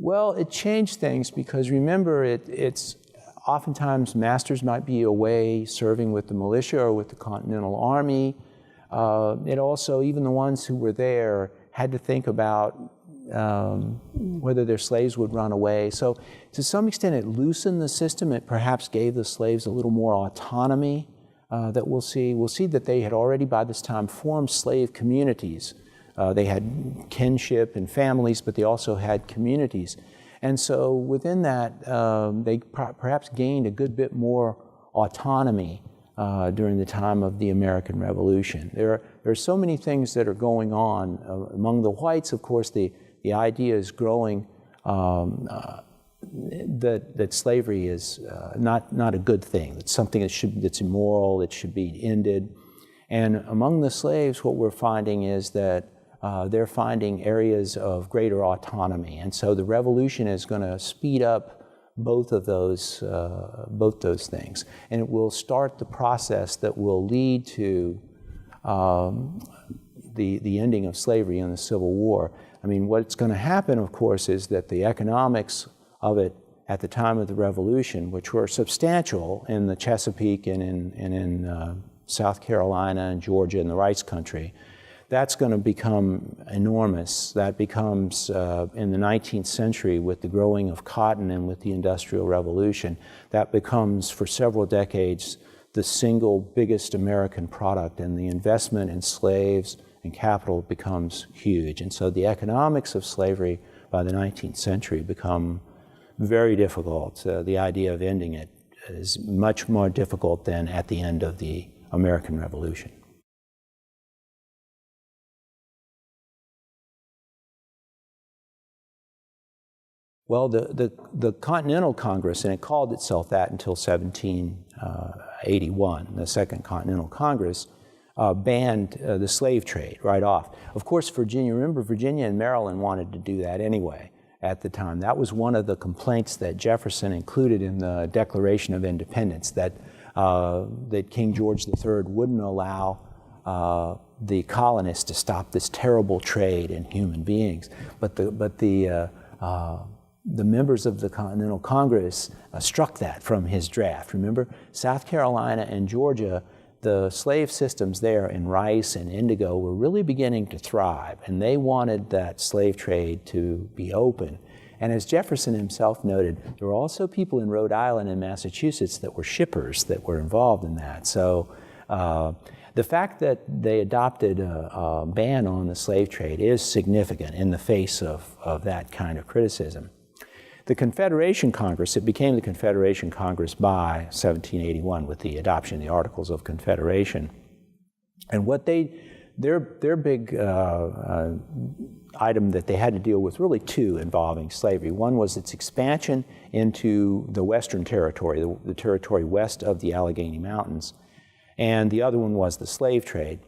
Well, it changed things because remember, it's oftentimes masters might be away serving with the militia or with the Continental Army. It also, even the ones who were there had to think about whether their slaves would run away. So to some extent it loosened the system. It perhaps gave the slaves a little more autonomy that we'll see. We'll see that they had already by this time formed slave communities. They had kinship and families, but they also had communities. And so within that, they perhaps gained a good bit more autonomy during the time of the American Revolution. There are so many things that are going on. Among the whites, of course, the idea is growing that slavery is not a good thing. It's something that's immoral, it should be ended. And among the slaves, what we're finding is that they're finding areas of greater autonomy. And so the revolution is going to speed up both those things. And it will start the process that will lead to the ending of slavery and the Civil War. I mean, what's going to happen, of course, is that the economics of it at the time of the Revolution, which were substantial in the Chesapeake and in South Carolina and Georgia and the Rice Country, that's going to become enormous. That becomes, in the 19th century, with the growing of cotton and with the Industrial Revolution, that becomes, for several decades, the single biggest American product, and the investment in slaves and capital becomes huge. And so the economics of slavery by the 19th century become very difficult. The idea of ending it is much more difficult than at the end of the American Revolution. Well, the Continental Congress, and it called itself that until 1781, the Second Continental Congress, banned the slave trade right off. Of course, remember, Virginia and Maryland wanted to do that anyway at the time. That was one of the complaints that Jefferson included in the Declaration of Independence, that King George III wouldn't allow the colonists to stop this terrible trade in human beings. But the members of the Continental Congress struck that from his draft. Remember, South Carolina and Georgia, the slave systems there in rice and indigo were really beginning to thrive, and they wanted that slave trade to be open. And as Jefferson himself noted, there were also people in Rhode Island and Massachusetts that were shippers that were involved in that. So the fact that they adopted a ban on the slave trade is significant in the face of that kind of criticism. The Confederation Congress, it became the Confederation Congress by 1781 with the adoption of the Articles of Confederation. And what their big item that they had to deal with, really two involving slavery. One was its expansion into the Western Territory, the territory west of the Allegheny Mountains, and the other one was the slave trade.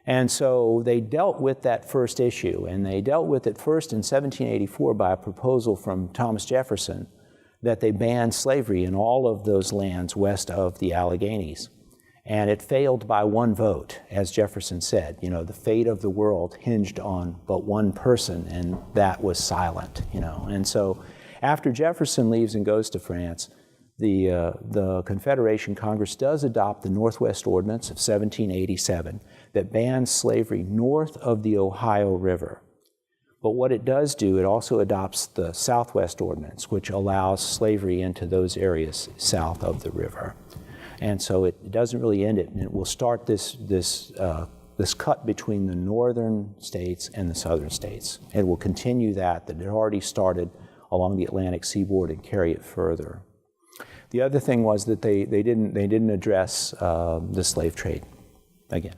And so they dealt with that first issue, and they dealt with it first in 1784 by a proposal from Thomas Jefferson that they ban slavery in all of those lands west of the Alleghenies. And it failed by one vote, as Jefferson said. You know, the fate of the world hinged on but one person, and that was silent, you know. And so after Jefferson leaves and goes to France, the Confederation Congress does adopt the Northwest Ordinance of 1787 that bans slavery north of the Ohio River. But what it does do, it also adopts the Southwest Ordinance, which allows slavery into those areas south of the river. And so it doesn't really end it, and it will start this cut between the northern states and the southern states. It will continue that it already started along the Atlantic seaboard and carry it further. The other thing was that they didn't address the slave trade again.